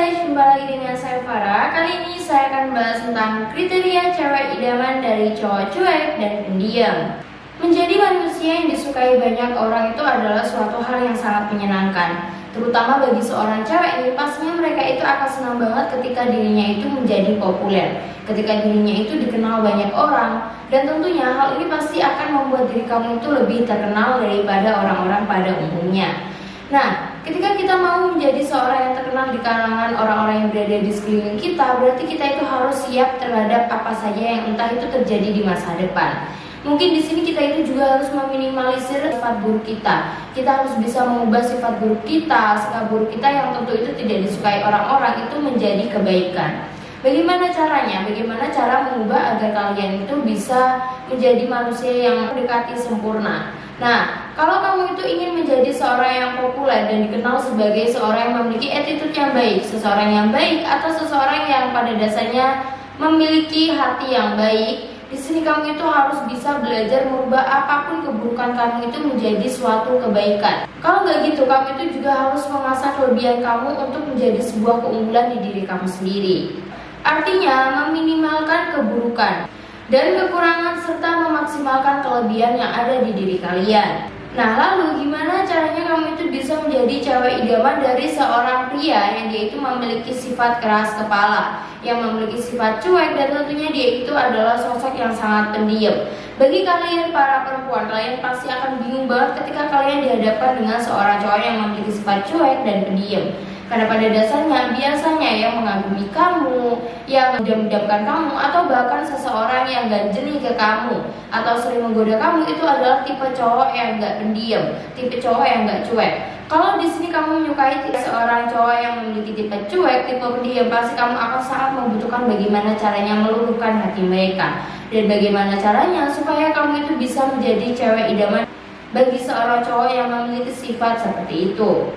guys, jumpa lagi dengan saya Farah. Kali ini saya akan bahas tentang kriteria cewek idaman dari cowok cuek dan pendiam. Menjadi manusia yang disukai banyak orang itu adalah suatu hal yang sangat menyenangkan. Terutama bagi seorang cewek ini, pastinya mereka itu akan senang banget ketika dirinya itu menjadi populer, ketika dirinya itu dikenal banyak orang, dan tentunya hal ini pasti akan membuat diri kamu itu lebih terkenal daripada orang-orang pada umumnya. Nah, ketika kita mau menjadi seorang yang terkenal di kalangan orang-orang yang berada di sekeliling kita, berarti kita itu harus siap terhadap apa saja yang entah itu terjadi di masa depan. Mungkin di sini kita itu juga harus meminimalisir sifat buruk kita. Kita harus bisa mengubah sifat buruk kita, sikap buruk kita yang tentu itu tidak disukai orang-orang itu menjadi kebaikan. Bagaimana caranya? Bagaimana cara mengubah agar kalian itu bisa menjadi manusia yang mendekati sempurna? Nah, kalau kamu itu ingin menjadi seorang yang populer dan dikenal sebagai seorang yang memiliki attitude yang baik, seseorang yang baik atau seseorang yang pada dasarnya memiliki hati yang baik, di sini kamu itu harus bisa belajar merubah apapun keburukan kamu itu menjadi suatu kebaikan. Kalau nggak gitu, kamu itu juga harus mengasah kelebihan kamu untuk menjadi sebuah keunggulan di diri kamu sendiri. Artinya, meminimalkan keburukan dan kekurangan serta memaksimalkan kelebihan yang ada di diri kalian. Nah, lalu gimana caranya kamu itu bisa menjadi cewek idaman dari seorang pria yang dia itu memiliki sifat keras kepala, yang memiliki sifat cuek, dan tentunya dia itu adalah sosok yang sangat pendiam. Bagi kalian para perempuan, kalian pasti akan bingung banget ketika kalian dihadapkan dengan seorang cowok yang memiliki sifat cuek dan pendiam. Karena pada dasarnya biasanya yang mengagumi kamu, yang mendam-damkan kamu, atau bahkan seseorang yang ganjeni ke kamu atau sering menggoda kamu itu adalah tipe cowok yang gak pendiam, tipe cowok yang gak cuek. Kalau di sini kamu menyukai seorang cowok yang memiliki tipe cuek, tipe pendiam, pasti kamu akan sangat membutuhkan bagaimana caranya meluluhkan hati mereka dan bagaimana caranya supaya kamu itu bisa menjadi cewek idaman bagi seorang cowok yang memiliki sifat seperti itu.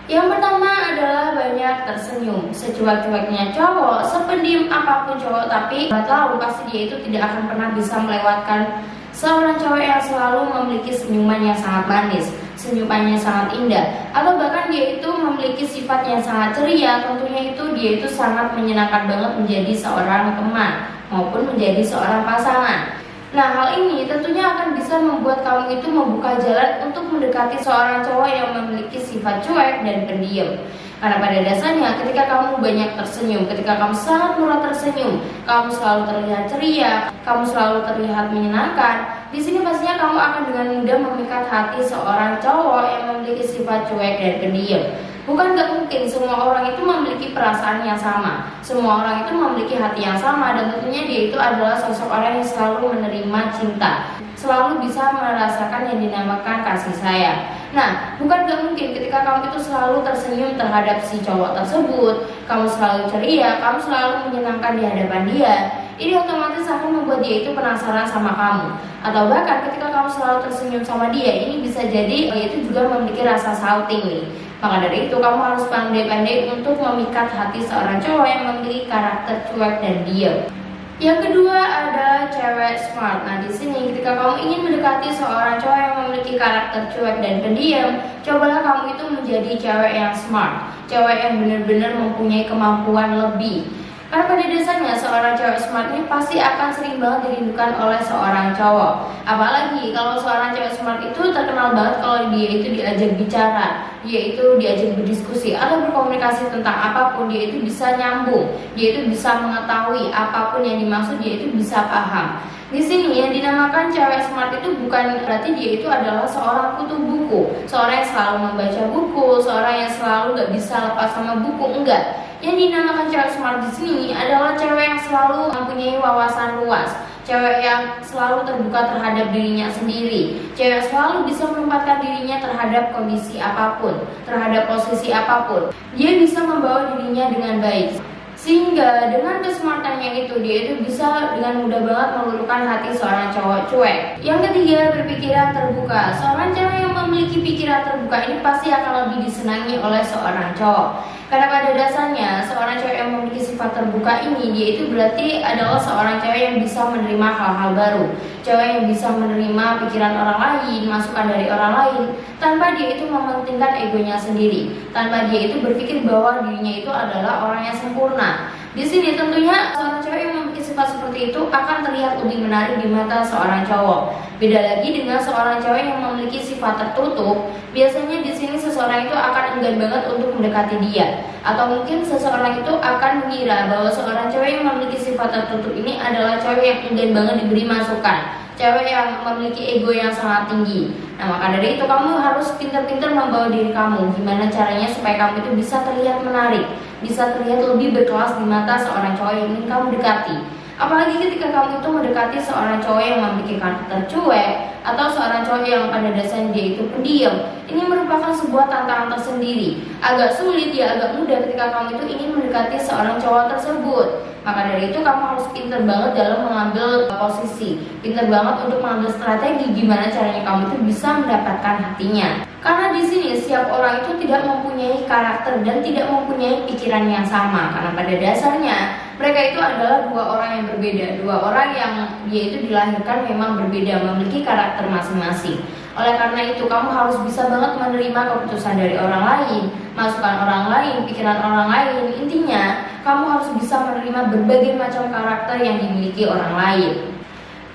Yang pertama adalah banyak tersenyum. Secuek-cueknya cowok, sependiam apapun cowok, tapi tahu pasti dia itu tidak akan pernah bisa melewatkan seorang cowok yang selalu memiliki senyuman yang sangat manis, senyumannya sangat indah, atau bahkan dia itu memiliki sifat yang sangat ceria. Tentunya itu dia itu sangat menyenangkan banget menjadi seorang teman maupun menjadi seorang pasangan. Nah, hal ini tentunya akan bisa membuat kamu itu membuka jalan untuk mendekati seorang cowok yang memiliki sifat cuek dan pendiam. Karena pada dasarnya ketika kamu banyak tersenyum, ketika kamu sangat murah tersenyum, kamu selalu terlihat ceria, kamu selalu terlihat menyenangkan, di sini pastinya kamu akan dengan mudah memikat hati seorang cowok yang memiliki sifat cuek dan pendiam. Bukan gak mungkin semua orang itu memiliki perasaan yang sama, semua orang itu memiliki hati yang sama, dan tentunya dia itu adalah sosok orang yang selalu menerima cinta, selalu bisa merasakan yang dinamakan kasih sayang. Nah, bukan gak mungkin ketika kamu itu selalu tersenyum terhadap si cowok tersebut, kamu selalu ceria, kamu selalu menyenangkan di hadapan dia, ini otomatis akan membuat dia itu penasaran sama kamu. Atau bahkan ketika kamu selalu tersenyum sama dia, ini bisa jadi dia itu juga memiliki rasa salting nih. Maka dari itu kamu harus pandai-pandai untuk memikat hati seorang cowok yang memiliki karakter cuek dan diam. Yang kedua adalah cewek smart. Nah, di sini ketika kamu ingin mendekati seorang cowok yang memiliki karakter cuek dan pendiam, cobalah kamu itu menjadi cewek yang smart, cewek yang benar-benar mempunyai kemampuan lebih. Karena pada dasarnya seorang cewek smart ini pasti akan sering banget dirindukan oleh seorang cowok. Apalagi kalau seorang cewek smart itu terkenal banget kalau dia itu diajak bicara, dia itu diajak berdiskusi atau berkomunikasi tentang apapun, dia itu bisa nyambung, dia itu bisa mengetahui apapun yang dimaksud, dia itu bisa paham. Di sini yang dinamakan cewek smart itu bukan berarti dia itu adalah seorang kutu buku, seorang yang selalu membaca buku, seorang yang selalu gak bisa lepas sama buku, enggak. Yang dinamakan cewek smart di sini adalah cewek yang selalu mempunyai wawasan luas, cewek yang selalu terbuka terhadap dirinya sendiri, cewek selalu bisa menempatkan dirinya terhadap kondisi apapun, terhadap posisi apapun. Dia bisa membawa dirinya dengan baik. Sehingga dengan kesmartannya itu dia itu bisa dengan mudah banget meluluhkan hati seorang cowok cuek. Yang ketiga, berpikiran terbuka. Seorang cewek yang memiliki pikiran terbuka ini pasti akan lebih disenangi oleh seorang cowok. Karena pada dasarnya seorang cewek yang memiliki sifat terbuka ini, dia itu berarti adalah seorang cewek yang bisa menerima hal-hal baru, cewek yang bisa menerima pikiran orang lain, masukan dari orang lain, tanpa dia itu mementingkan egonya sendiri, tanpa dia itu berpikir bahwa dirinya itu adalah orang yang sempurna. Di sini tentunya seorang cewek yang memiliki sifat seperti itu akan terlihat lebih menarik di mata seorang cowok. Beda lagi dengan seorang cewek yang memiliki sifat tertutup, biasanya di sini seseorang itu akan enggan banget untuk mendekati dia, atau mungkin seseorang itu akan mengira bahwa seorang cewek yang memiliki sifat tertutup ini adalah cewek yang enggan banget diberi masukan, cewek yang memiliki ego yang sangat tinggi. Nah, maka dari itu kamu harus pintar-pintar membawa diri kamu. Gimana caranya supaya kamu itu bisa terlihat menarik, bisa terlihat lebih berkelas di mata seorang cowok yang ingin kamu dekati. Apalagi ketika kamu itu mendekati seorang cowok yang memiliki karakter cuek, atau seorang cowok yang pada dasarnya dia itu pendiam. Ini merupakan sebuah tantangan tersendiri. Agak sulit ya, agak mudah ketika kamu itu ingin mendekati seorang cowok tersebut. Maka dari itu kamu harus pintar banget dalam mengambil posisi, pintar banget untuk mengambil strategi gimana caranya kamu itu bisa mendapatkan hatinya. Karena di sini setiap orang itu tidak mempunyai karakter dan tidak mempunyai pikiran yang sama. Karena pada dasarnya mereka itu adalah dua orang yang berbeda, dua orang yang dia itu dilahirkan memang berbeda, memiliki karakter masing-masing. Oleh karena itu kamu harus bisa banget menerima keputusan dari orang lain, masukan orang lain, pikiran orang lain. Intinya kamu harus bisa menerima berbagai macam karakter yang dimiliki orang lain.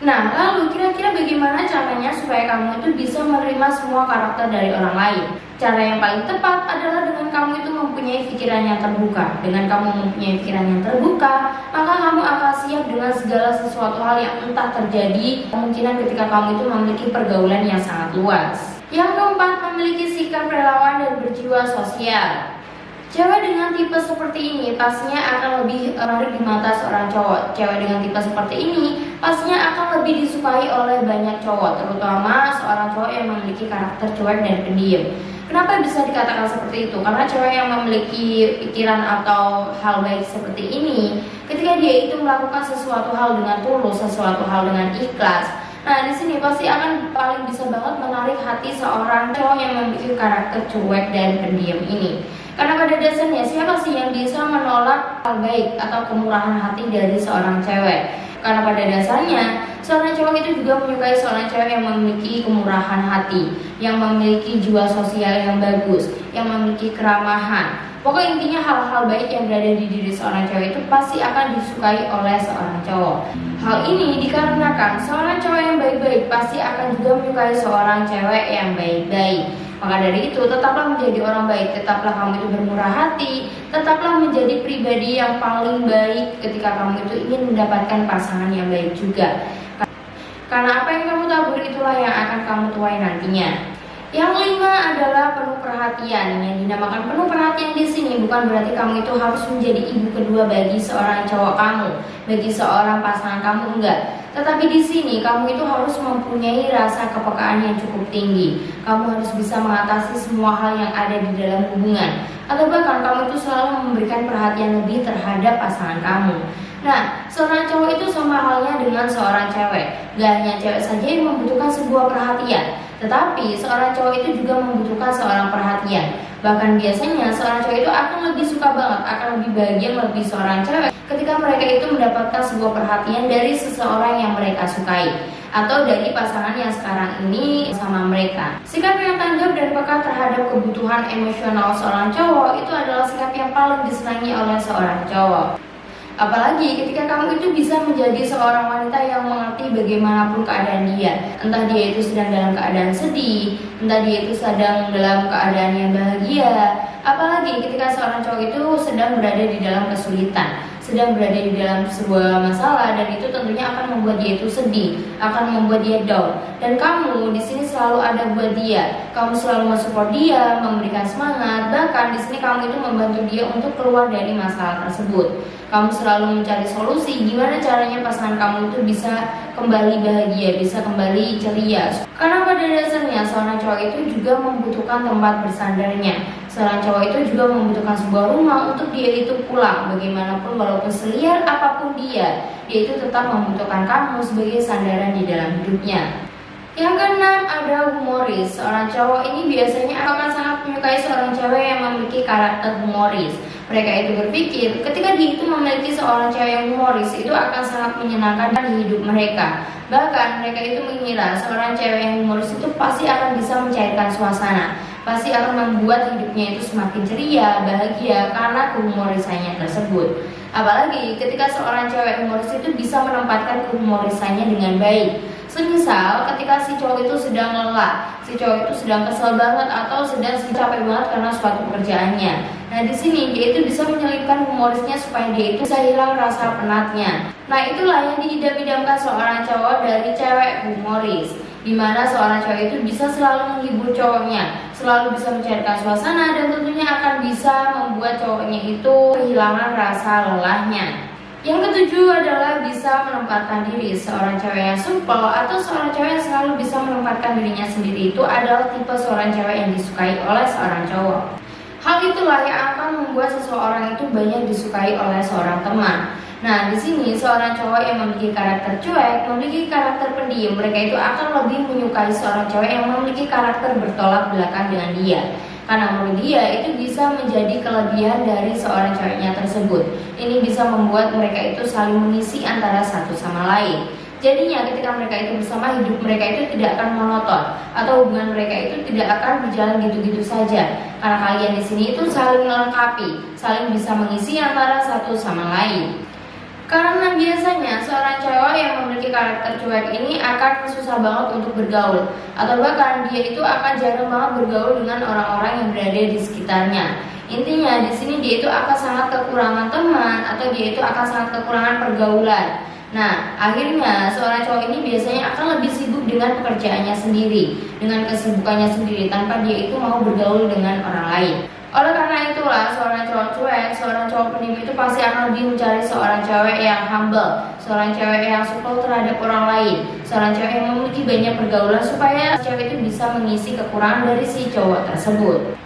Nah, lalu kira-kira bagaimana caranya supaya kamu itu bisa menerima semua karakter dari orang lain? Cara yang paling tepat adalah dengan kamu itu mempunyai pikiran yang terbuka. Dengan kamu mempunyai pikiran yang terbuka, maka kamu akan siap dengan segala sesuatu hal yang entah terjadi, kemungkinan ketika kamu itu memiliki pergaulan yang sangat luas. Yang keempat, memiliki sikap relawan dan berjiwa sosial. Cewek dengan tipe seperti ini pastinya akan lebih menarik di mata seorang cowok. Cewek dengan tipe seperti ini pastinya akan lebih disukai oleh banyak cowok, terutama seorang cowok yang memiliki karakter cuek dan pendiam. Kenapa bisa dikatakan seperti itu? Karena cewek yang memiliki pikiran atau hal baik seperti ini, ketika dia itu melakukan sesuatu hal dengan tulus, sesuatu hal dengan ikhlas, nah di sini pasti akan paling bisa banget menarik hati seorang cowok yang memiliki karakter cuek dan pendiam ini. Karena pada dasarnya siapa sih yang bisa menolak hal baik atau kemurahan hati dari seorang cewek? Karena pada dasarnya seorang cowok itu juga menyukai seorang cewek yang memiliki kemurahan hati, yang memiliki jiwa sosial yang bagus, yang memiliki keramahan. Pokoknya intinya hal-hal baik yang berada di diri seorang cewek itu pasti akan disukai oleh seorang cowok. Hal ini dikarenakan seorang cowok yang baik-baik pasti akan juga menyukai seorang cewek yang baik-baik. Maka dari itu, tetaplah menjadi orang baik, tetaplah kamu itu bermurah hati, tetaplah menjadi pribadi yang paling baik ketika kamu itu ingin mendapatkan pasangan yang baik juga. Karena apa yang kamu tabur itulah yang akan kamu tuai nantinya. Yang kelima adalah penuh perhatian. Yang dinamakan penuh perhatian di sini bukan berarti kamu itu harus menjadi ibu kedua bagi seorang cowok kamu, bagi seorang pasangan kamu, enggak. Tetapi di sini kamu itu harus mempunyai rasa kepekaan yang cukup tinggi. Kamu harus bisa mengatasi semua hal yang ada di dalam hubungan, atau bahkan kamu itu selalu memberikan perhatian lebih terhadap pasangan kamu. Nah, seorang cowok itu sama halnya dengan seorang cewek. Gak hanya cewek saja yang membutuhkan sebuah perhatian, tetapi seorang cowok itu juga membutuhkan seorang perhatian. Bahkan biasanya seorang cowok itu akan lebih suka banget, akan lebih bahagia lebih seorang cewek ketika mereka itu mendapatkan sebuah perhatian dari seseorang yang mereka sukai, atau dari pasangan yang sekarang ini sama mereka. Sikap yang tanggap dan peka terhadap kebutuhan emosional seorang cowok itu adalah sikap yang paling disenangi oleh seorang cowok. Apalagi ketika kamu itu bisa menjadi seorang wanita yang mengerti bagaimanapun keadaan dia. Entah dia itu sedang dalam keadaan sedih, entah dia itu sedang dalam keadaan yang bahagia. Apalagi ketika seorang cowok itu sedang berada di dalam kesulitan, sedang berada di dalam sebuah masalah, dan itu tentunya akan membuat dia itu sedih, akan membuat dia down. Dan kamu di sini selalu ada buat dia. Kamu selalu mensupport dia, memberikan semangat. Bahkan di sini kamu itu membantu dia untuk keluar dari masalah tersebut. Kamu selalu mencari solusi gimana caranya pasangan kamu itu bisa kembali bahagia, bisa kembali ceria. Karena pada dasarnya seorang cowok itu juga membutuhkan tempat bersandarnya. Seorang cowok itu juga membutuhkan sebuah rumah untuk dia itu pulang. Bagaimanapun walaupun seliar apapun dia itu tetap membutuhkan kamu sebagai sandaran di dalam hidupnya. Yang keenam ada humoris. Seorang cowok ini biasanya akan sangat menyukai seorang cewek yang memiliki karakter humoris. Mereka itu berpikir ketika dia itu memiliki seorang cewek yang humoris, itu akan sangat menyenangkan di hidup mereka. Bahkan mereka itu mengira seorang cewek yang humoris itu pasti akan bisa mencairkan suasana, pasti akan membuat hidupnya itu semakin ceria, bahagia karena kehumorisannya tersebut. Apalagi ketika seorang cewek humoris itu bisa menempatkan kehumorisannya dengan baik. Semisal ketika si cowok itu sedang lelah, si cowok itu sedang kesel banget atau sedang capek banget karena suatu pekerjaannya. Nah di sini dia itu bisa menyelipkan humorisnya supaya dia itu bisa hilang rasa penatnya. Nah itulah yang diidam-idamkan seorang cowok dari cewek humoris, dimana seorang cewek itu bisa selalu menghibur cowoknya, selalu bisa mencairkan suasana, dan tentunya akan bisa membuat cowoknya itu kehilangan rasa lelahnya. Yang ketujuh adalah bisa menempatkan diri. Seorang cewek yang supel atau seorang cewek yang selalu bisa menempatkan dirinya sendiri itu adalah tipe seorang cewek yang disukai oleh seorang cowok. Hal itulah yang akan membuat seseorang itu banyak disukai oleh seorang teman. Nah, di sini seorang cowok yang memiliki karakter cuek, memiliki karakter pendiam, mereka itu akan lebih menyukai seorang cewek yang memiliki karakter bertolak belakang dengan dia. Karena menurut dia itu bisa menjadi kelebihan dari seorang ceweknya tersebut. Ini bisa membuat mereka itu saling mengisi antara satu sama lain. Jadinya ketika mereka itu bersama, hidup mereka itu tidak akan monoton atau hubungan mereka itu tidak akan berjalan gitu-gitu saja. Karena kalian di sini itu saling melengkapi, saling bisa mengisi antara satu sama lain. Karena biasanya seorang cewek yang memiliki karakter cuek ini akan susah banget untuk bergaul, atau bahkan dia itu akan jarang banget bergaul dengan orang-orang yang berada di sekitarnya. Intinya di sini dia itu akan sangat kekurangan teman, atau dia itu akan sangat kekurangan pergaulan. Nah, akhirnya seorang cowok ini biasanya akan lebih sibuk dengan pekerjaannya sendiri, dengan kesibukannya sendiri, tanpa dia itu mau bergaul dengan orang lain. Oleh karena itulah, seorang cowok cuek, seorang cowok pendiam itu pasti akan lebih mencari seorang cewek yang humble, seorang cewek yang supel terhadap orang lain, seorang cewek yang memiliki banyak pergaulan supaya cewek itu bisa mengisi kekurangan dari si cowok tersebut.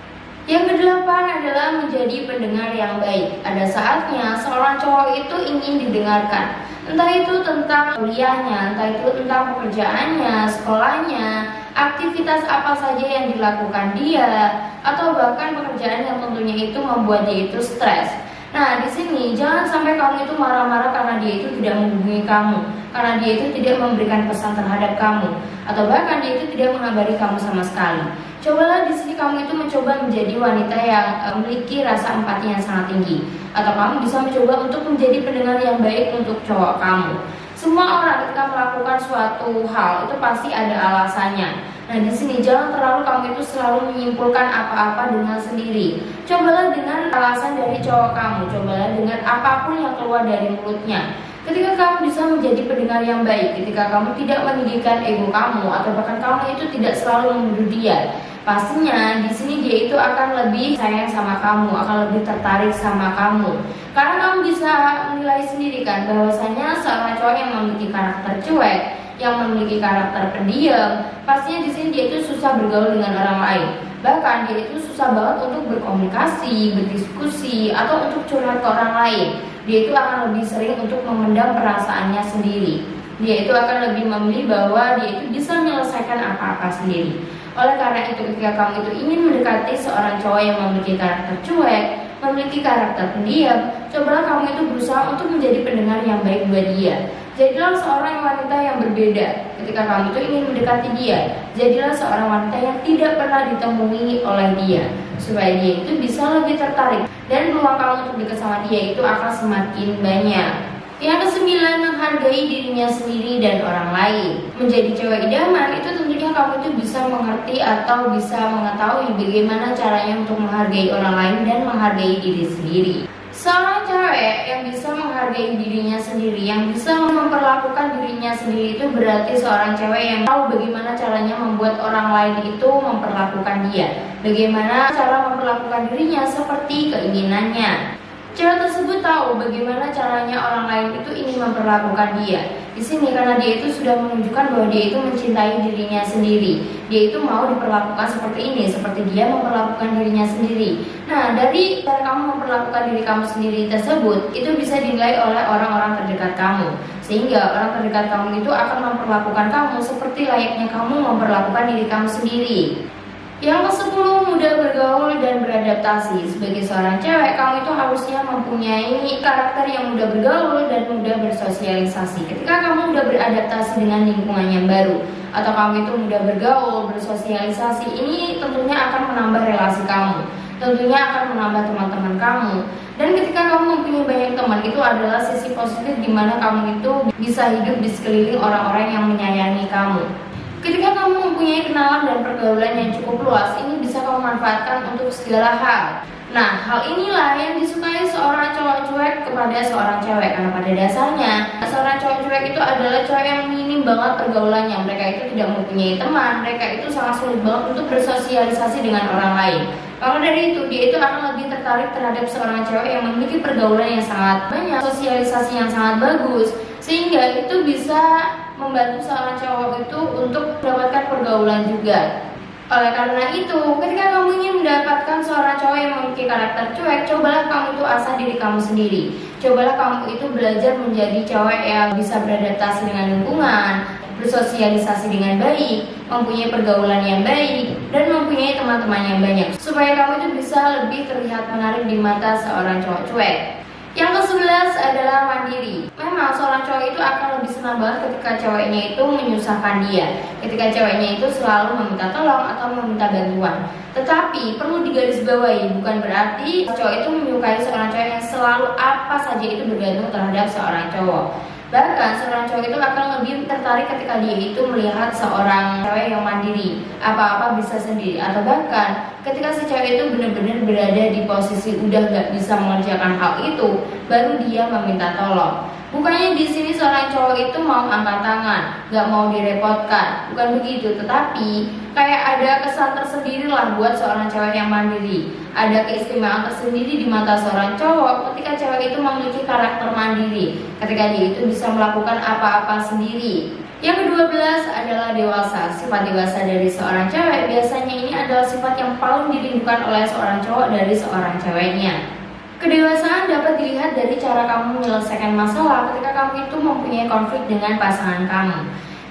Yang kedelapan adalah menjadi pendengar yang baik. Ada saatnya seorang cowok itu ingin didengarkan, entah itu tentang kuliahnya, entah itu tentang pekerjaannya, sekolahnya, aktivitas apa saja yang dilakukan dia, atau bahkan pekerjaan yang tentunya itu membuat dia itu stres. Nah, di sini jangan sampai kamu itu marah-marah karena dia itu tidak menghubungi kamu, karena dia itu tidak memberikan pesan terhadap kamu, atau bahkan dia itu tidak mengabari kamu sama sekali. Cobalah di sini kamu itu mencoba menjadi wanita yang memiliki rasa empati yang sangat tinggi, atau kamu bisa mencoba untuk menjadi pendengar yang baik untuk cowok kamu. Semua orang ketika melakukan suatu hal itu pasti ada alasannya. Nah, di sini jangan terlalu kamu itu selalu menyimpulkan apa-apa dengan sendiri. Cobalah dengan alasan dari cowok kamu, cobalah dengan apapun yang keluar dari mulutnya. Ketika kamu bisa menjadi pendengar yang baik, ketika kamu tidak meninggikan ego kamu, atau bahkan kamu itu tidak selalu menuduh dia, pastinya di sini dia itu akan lebih sayang sama kamu, akan lebih tertarik sama kamu. Karena kamu bisa menilai sendiri kan bahwasanya seorang cowok yang memiliki karakter cuek, yang memiliki karakter pendiam, pastinya di sini dia itu susah bergaul dengan orang lain. Bahkan dia itu susah banget untuk berkomunikasi, berdiskusi, atau untuk curhat ke orang lain. Dia itu akan lebih sering untuk memendam perasaannya sendiri. Dia itu akan lebih memilih bahwa dia itu bisa menyelesaikan apa-apa sendiri. Oleh karena itu, ketika kamu itu ingin mendekati seorang cowok yang memiliki karakter cuek, memiliki karakter pendiam, cobalah kamu itu berusaha untuk menjadi pendengar yang baik buat dia. Jadilah seorang wanita yang berbeda. Ketika kamu itu ingin mendekati dia, jadilah seorang wanita yang tidak pernah ditemui oleh dia, supaya dia itu bisa lebih tertarik dan peluang kamu untuk dekat sama dia itu akan semakin banyak. Yang kesembilan, menghargai dirinya sendiri dan orang lain. Menjadi cewek idaman itu tentunya kamu itu bisa mengerti atau bisa mengetahui bagaimana caranya untuk menghargai orang lain dan menghargai diri sendiri. Seorang cewek yang bisa menghargai dirinya sendiri, yang bisa memperlakukan dirinya sendiri, itu berarti seorang cewek yang tahu bagaimana caranya membuat orang lain itu memperlakukan dia, bagaimana cara memperlakukan dirinya seperti keinginannya. Cewek tersebut tahu bagaimana caranya orang lain itu ingin memperlakukan dia. Di sini karena dia itu sudah menunjukkan bahwa dia itu mencintai dirinya sendiri. Dia itu mau diperlakukan seperti ini, seperti dia memperlakukan dirinya sendiri. Nah, dari cara kamu memperlakukan diri kamu sendiri tersebut, itu bisa dinilai oleh orang-orang terdekat kamu. Sehingga orang terdekat kamu itu akan memperlakukan kamu seperti layaknya kamu memperlakukan diri kamu sendiri. Yang ke-10, mudah bergaul dan beradaptasi. Sebagai seorang cewek, kamu itu harusnya mempunyai karakter yang mudah bergaul dan mudah bersosialisasi. Ketika kamu mudah beradaptasi dengan lingkungan yang baru, atau kamu itu mudah bergaul, bersosialisasi, ini tentunya akan menambah relasi kamu, tentunya akan menambah teman-teman kamu. Dan ketika kamu mempunyai banyak teman, itu adalah sisi positif di mana kamu itu bisa hidup di sekeliling orang-orang yang menyayangi kamu. Ketika kamu mempunyai kenalan dan pergaulan yang cukup luas, ini bisa kamu manfaatkan untuk segala hal. Nah, hal inilah yang disukai seorang cowok cuek kepada seorang cewek. Karena pada dasarnya, seorang cowok cuek itu adalah cowok yang minim banget pergaulannya. Mereka itu tidak mempunyai teman, mereka itu sangat sulit banget untuk bersosialisasi dengan orang lain. Maka dari itu, dia itu akan lebih tertarik terhadap seorang cewek yang memiliki pergaulan yang sangat banyak, sosialisasi yang sangat bagus, sehingga itu bisa membantu seorang cowok itu untuk mendapatkan pergaulan juga. Oleh karena itu, ketika kamu ingin mendapatkan seorang cowok yang memiliki karakter cuek, cobalah kamu itu asah diri kamu sendiri. Cobalah kamu itu belajar menjadi cowok yang bisa beradaptasi dengan lingkungan, bersosialisasi dengan baik, mempunyai pergaulan yang baik, dan mempunyai teman-teman yang banyak, supaya kamu itu bisa lebih terlihat menarik di mata seorang cowok cuek. Yang ke-11 adalah mandiri. Memang seorang cowok itu akan lebih senang banget ketika ceweknya itu menyusahkan dia, ketika ceweknya itu selalu meminta tolong atau meminta bantuan. Tetapi perlu digarisbawahi, bukan berarti cowok itu menyukai seorang cewek yang selalu apa saja itu bergantung terhadap seorang cowok. Bahkan seorang cowok itu akan lebih tertarik ketika dia itu melihat seorang cewek yang mandiri, apa-apa bisa sendiri, atau bahkan ketika si cewek itu benar-benar berada di posisi udah gak bisa mengerjakan hal itu, baru dia meminta tolong. Bukannya di sini seorang cowok itu mau angkat tangan, gak mau direpotkan, bukan begitu. Tetapi kayak ada kesan tersendiri lah buat seorang cewek yang mandiri. Ada keistimewaan tersendiri di mata seorang cowok ketika cewek itu memiliki karakter mandiri, ketika dia itu bisa melakukan apa-apa sendiri. Yang ke-12 adalah dewasa. Sifat dewasa dari seorang cewek biasanya ini adalah sifat yang paling dirindukan oleh seorang cowok dari seorang ceweknya. Kedewasaan dapat dilihat dari cara kamu menyelesaikan masalah ketika kamu itu mempunyai konflik dengan pasangan kamu.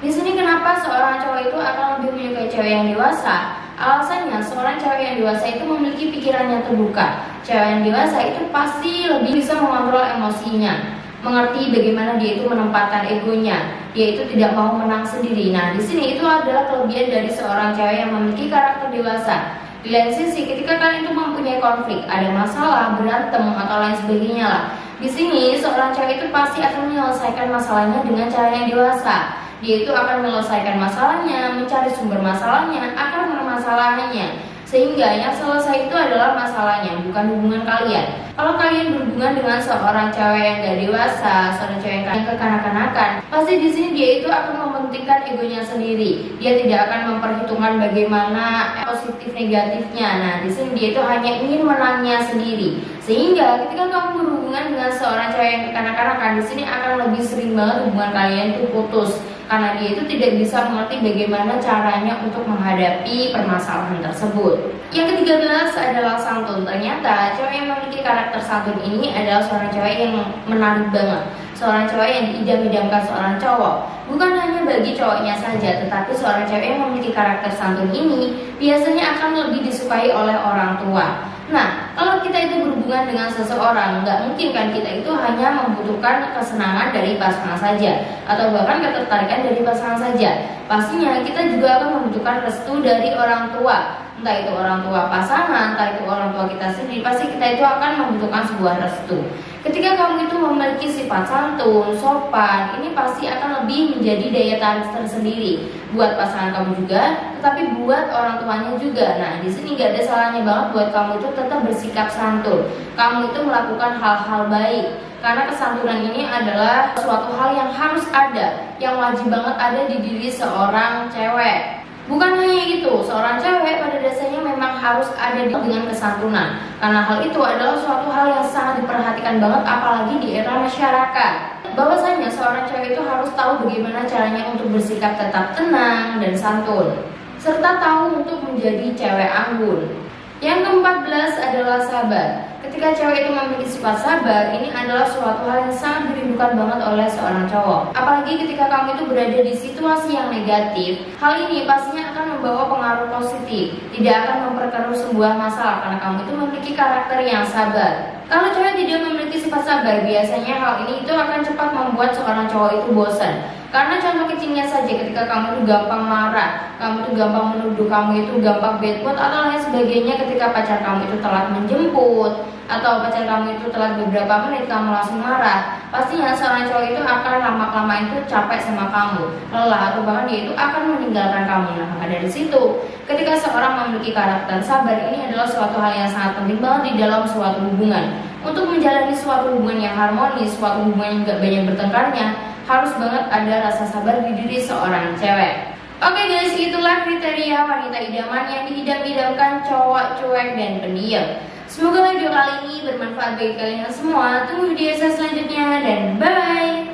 Di sini kenapa seorang cowok itu akan lebih menyukai cewek yang dewasa? Alasannya, seorang cewek yang dewasa itu memiliki pikiran yang terbuka. Cewek yang dewasa itu pasti lebih bisa mengontrol emosinya, mengerti bagaimana dia itu menempatkan egonya. Dia itu tidak mau menang sendiri. Nah, di sini itu adalah kelebihan dari seorang cewek yang memiliki karakter dewasa. Di lain sisi, ketika kalian itu mempunyai konflik, ada masalah, berantem atau lain sebagainya lah, di sini seorang cewek itu pasti akan menyelesaikan masalahnya dengan cara yang dewasa. Dia itu akan menyelesaikan masalahnya, mencari sumber masalahnya, akar permasalahannya, sehingga yang selesai itu adalah masalahnya, bukan hubungan kalian. Kalau kalian berhubungan dengan seorang cewek yang gak dewasa, seorang cewek yang kekanak-kanakan, pasti di sini dia itu akan mementingkan egonya sendiri. Dia tidak akan memperhitungkan bagaimana positif negatifnya. Nah, di sini dia itu hanya ingin menangnya sendiri. Sehingga ketika kamu berhubungan dengan seorang cewek yang kekanak-kanakan, di sini akan lebih sering banget hubungan kalian itu putus. Karena dia itu tidak bisa mengerti bagaimana caranya untuk menghadapi permasalahan tersebut. Yang ke-13 adalah santun. Ternyata cewek yang memiliki karakter santun ini adalah seorang cewek yang menarik banget, seorang cewek yang diidam-idamkan seorang cowok. Bukan hanya bagi cowoknya saja, tetapi seorang cewek yang memiliki karakter santun ini biasanya akan lebih disukai oleh orang tua. Nah, kalau kita itu berhubungan dengan seseorang, nggak mungkin kan kita itu hanya membutuhkan kesenangan dari pasangan saja, atau bahkan ketertarikan dari pasangan saja. Pastinya kita juga akan membutuhkan restu dari orang tua. Entah itu orang tua pasangan, entah itu orang tua kita sendiri, pasti kita itu akan membutuhkan sebuah restu. Ketika kamu itu memiliki sifat santun, sopan, ini pasti akan lebih menjadi daya tarik tersendiri buat pasangan kamu juga, tetapi buat orang tuanya juga. Nah, di sini gak ada salahnya banget buat kamu itu tetap bersikap santun. Kamu itu melakukan hal-hal baik, karena kesantunan ini adalah suatu hal yang harus ada, yang wajib banget ada di diri seorang cewek. Bukan hanya itu, seorang cewek pada dasarnya memang harus ada dengan kesantunan. Karena hal itu adalah suatu hal yang sangat diperhatikan banget apalagi di era masyarakat. Bahwasanya seorang cewek itu harus tahu bagaimana caranya untuk bersikap tetap tenang dan santun, serta tahu untuk menjadi cewek anggun. Yang ke-14 adalah sabar. Ketika cewek itu memiliki sifat sabar, ini adalah suatu hal yang sangat dirindukan banget oleh seorang cowok. Apalagi ketika kamu itu berada di situasi yang negatif, hal ini pastinya akan membawa pengaruh positif, tidak akan memperkeruh sebuah masalah karena kamu itu memiliki karakter yang sabar. Kalau cewek tidak memiliki sifat sabar, biasanya hal ini itu akan cepat membuat seorang cowok itu bosan. Karena contoh kecilnya saja, ketika kamu itu gampang marah, kamu itu gampang menuduh, kamu itu gampang bad mood atau lain sebagainya ketika pacar kamu itu telat menjemput, atau pacar kamu itu telat beberapa menit kamu langsung marah, pastinya seorang cowok itu akan lama-kelamaan itu capek sama kamu, lelah, atau bahkan dia itu akan meninggalkan kamu. Nah, maka dari situ, ketika seorang memiliki karakter sabar, ini adalah suatu hal yang sangat penting banget di dalam suatu hubungan. Untuk menjalani suatu hubungan yang harmonis, suatu hubungan yang gak banyak bertengkarnya, harus banget ada rasa sabar di diri seorang cewek. Oke guys, itulah kriteria wanita idaman yang diidam-idamkan cowok cuek dan pendiam. Semoga video kali ini bermanfaat bagi kalian semua. Tunggu video saya selanjutnya dan bye.